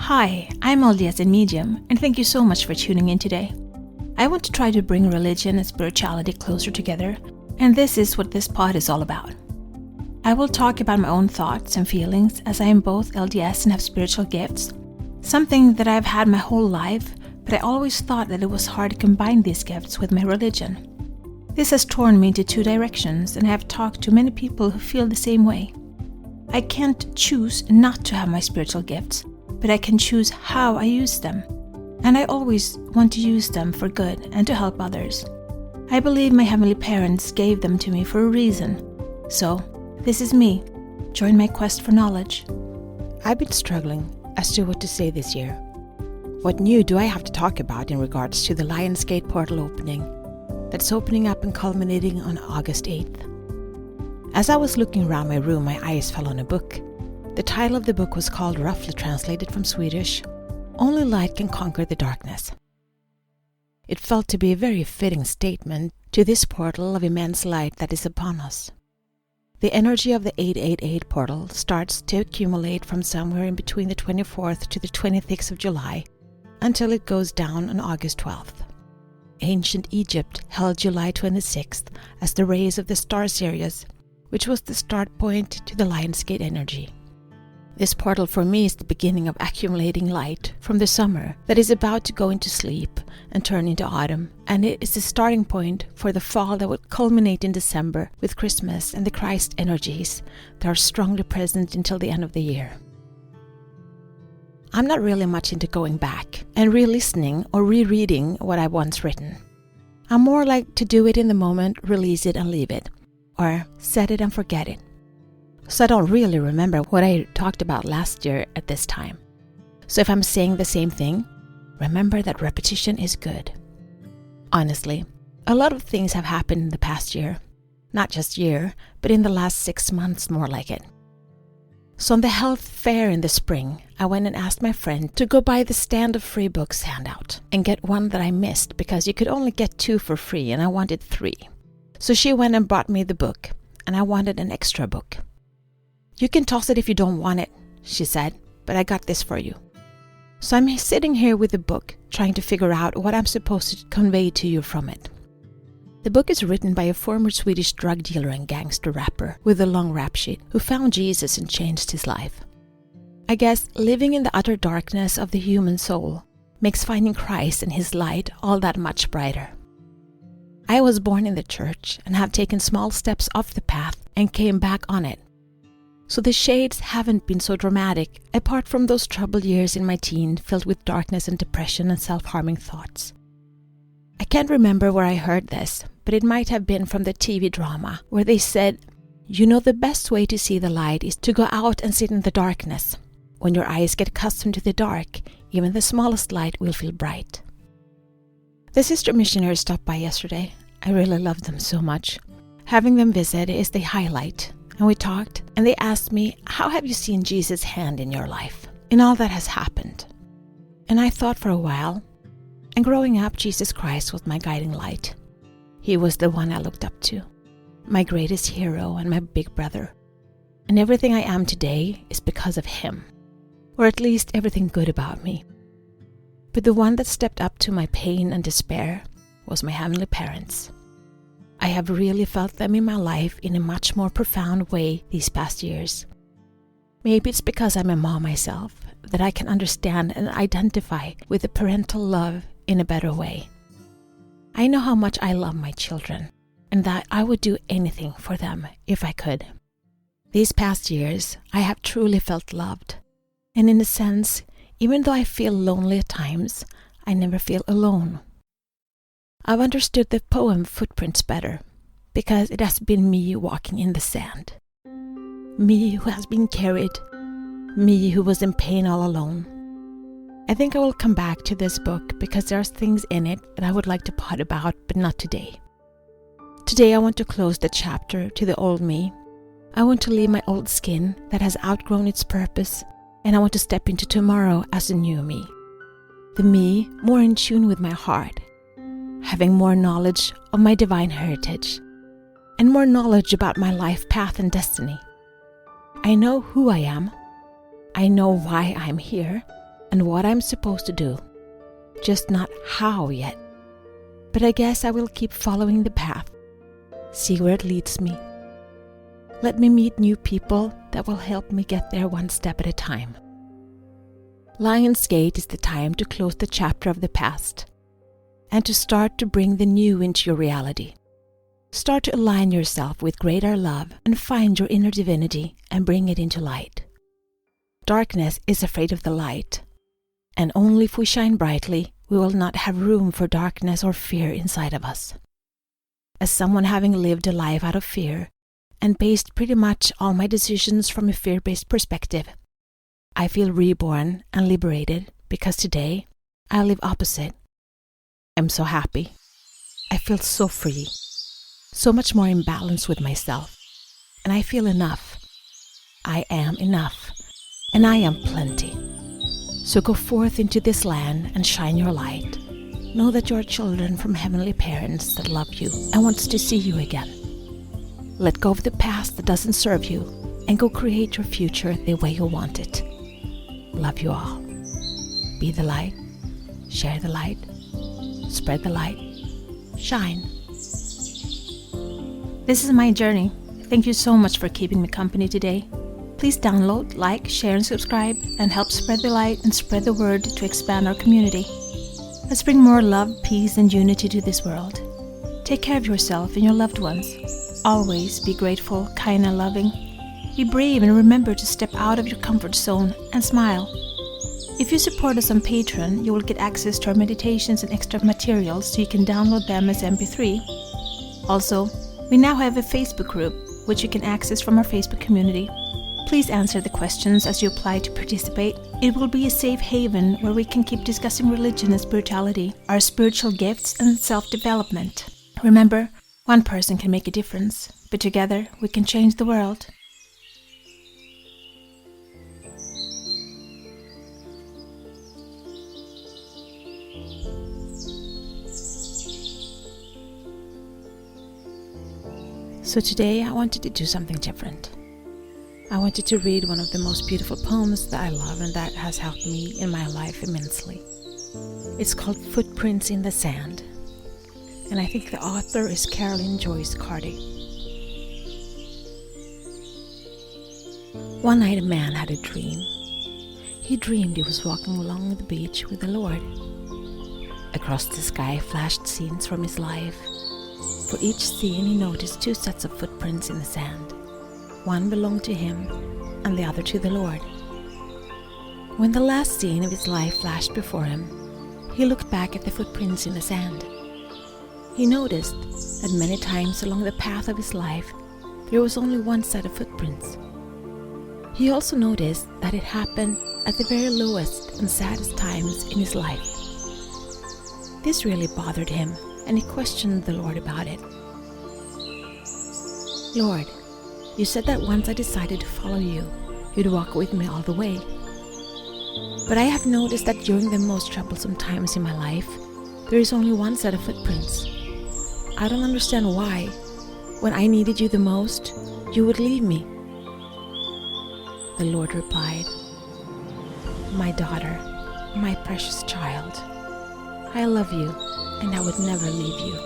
Hi, I'm LDS in Medium, and thank you so much for tuning in today. I want to try to bring religion and spirituality closer together, and this is what this pod is all about. I will talk about my own thoughts and feelings as I am both LDS and have spiritual gifts, something that I've had my whole life, but I always thought that it was hard to combine these gifts with my religion. This has torn me into two directions, and I have talked to many people who feel the same way. I can't choose not to have my spiritual gifts, but I can choose how I use them. And I always want to use them for good and to help others. I believe my heavenly parents gave them to me for a reason. So, this is me. Join my quest for knowledge. I've been struggling as to what to say this year. What new do I have to talk about in regards to the Lionsgate portal opening that's opening up and culminating on August 8th? As I was looking around my room, my eyes fell on a book. The title of the book was called, roughly translated from Swedish, Only Light Can Conquer the Darkness. It felt to be a very fitting statement to this portal of immense light that is upon us. The energy of the 888 portal starts to accumulate from somewhere in between the 24th to the 26th of July until it goes down on August 12th. Ancient Egypt held July 26th as the rays of the star Sirius, which was the start point to the Lionsgate energy. This portal for me is the beginning of accumulating light from the summer that is about to go into sleep and turn into autumn, and it is the starting point for the fall that will culminate in December with Christmas and the Christ energies that are strongly present until the end of the year. I'm not really much into going back and re-listening or rereading what I've once written. I'm more like to do it in the moment, release it and leave it, or set it and forget it. So I don't really remember what I talked about last year at this time. So if I'm saying the same thing, remember that repetition is good. Honestly, a lot of things have happened in the past year. Not just year, but in the last 6 months more like it. So on the health fair in the spring, I went and asked my friend to go buy the stand of free books handout and get one that I missed because you could only get 2 for free and I wanted 3. So she went and brought me the book, and I wanted an extra book. "You can toss it if you don't want it," she said, "but I got this for you." So I'm sitting here with the book, trying to figure out what I'm supposed to convey to you from it. The book is written by a former Swedish drug dealer and gangster rapper with a long rap sheet who found Jesus and changed his life. I guess living in the utter darkness of the human soul makes finding Christ and his light all that much brighter. I was born in the church and have taken small steps off the path and came back on it. So the shades haven't been so dramatic, apart from those troubled years in my teen filled with darkness and depression and self-harming thoughts. I can't remember where I heard this, but it might have been from the TV drama where they said, "You know, the best way to see the light is to go out and sit in the darkness. When your eyes get accustomed to the dark, even the smallest light will feel bright." The sister missionaries stopped by yesterday. I really loved them so much. Having them visit is the highlight. And we talked, and they asked me, "How have you seen Jesus' hand in your life, in all that has happened?" And I thought for a while, and growing up, Jesus Christ was my guiding light. He was the one I looked up to, my greatest hero and my big brother. And everything I am today is because of him, or at least everything good about me. But the one that stepped up to my pain and despair was my heavenly parents. I have really felt them in my life in a much more profound way these past years. Maybe it's because I'm a mom myself that I can understand and identify with the parental love in a better way. I know how much I love my children and that I would do anything for them if I could. These past years, I have truly felt loved. And in a sense, even though I feel lonely at times, I never feel alone. I've understood the poem Footprints better, because it has been me walking in the sand. Me who has been carried, me who was in pain all alone. I think I will come back to this book because there are things in it that I would like to pod about, but not today. Today I want to close the chapter to the old me. I want to leave my old skin that has outgrown its purpose, and I want to step into tomorrow as a new me. The me more in tune with my heart, having more knowledge of my divine heritage, and more knowledge about my life path and destiny. I know who I am. I know why I'm here, and what I'm supposed to do, just not how yet. But I guess I will keep following the path, see where it leads me. Let me meet new people that will help me get there one step at a time. Lionsgate is the time to close the chapter of the past and to start to bring the new into your reality. Start to align yourself with greater love and find your inner divinity and bring it into light. Darkness is afraid of the light, and only if we shine brightly, we will not have room for darkness or fear inside of us. As someone having lived a life out of fear and based pretty much all my decisions from a fear-based perspective, I feel reborn and liberated because today I live opposite. I'm so happy. I feel so free, so much more in balance with myself, and I feel enough. I am enough, and I am plenty. So go forth into this land and shine your light. Know that you are children from heavenly parents that love you and wants to see you again. Let go of the past that doesn't serve you and go create your future the way you want it. Love you all. Be the light. Share the light. Spread the light. Shine. This is my journey. Thank you so much for keeping me company today. Please download, like, share, and subscribe, and help spread the light and spread the word to expand our community. Let's bring more love, peace, and unity to this world. Take care of yourself and your loved ones. Always be grateful, kind, and loving. Be brave and remember to step out of your comfort zone and smile. If you support us on Patreon, you will get access to our meditations and extra materials so you can download them as MP3. Also, we now have a Facebook group, which you can access from our Facebook community. Please answer the questions as you apply to participate. It will be a safe haven where we can keep discussing religion and spirituality, our spiritual gifts, and self-development. Remember, one person can make a difference, but together we can change the world. So today I wanted to do something different. I wanted to read one of the most beautiful poems that I love and that has helped me in my life immensely. It's called Footprints in the Sand, and I think the author is Caroline Joyce Carty. One night a man had a dream. He dreamed he was walking along the beach with the Lord. Across the sky flashed scenes from his life. For each scene he noticed two sets of footprints in the sand. One belonged to him and the other to the Lord. When the last scene of his life flashed before him, he looked back at the footprints in the sand. He noticed that many times along the path of his life there was only one set of footprints. He also noticed that it happened at the very lowest and saddest times in his life. This really bothered him, and he questioned the Lord about it. Lord, you said that once I decided to follow you, you'd walk with me all the way. But I have noticed that during the most troublesome times in my life, there is only one set of footprints. I don't understand why, when I needed you the most, you would leave me. The Lord replied, My daughter, my precious child, I love you and I would never leave you.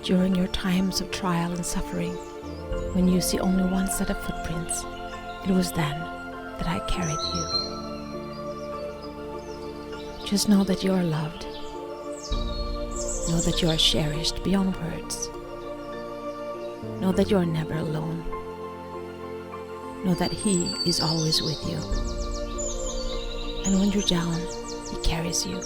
During your times of trial and suffering, when you see only one set of footprints, it was then that I carried you. Just know that you are loved. Know that you are cherished beyond words. Know that you are never alone. Know that He is always with you. And when you're down, He carries you.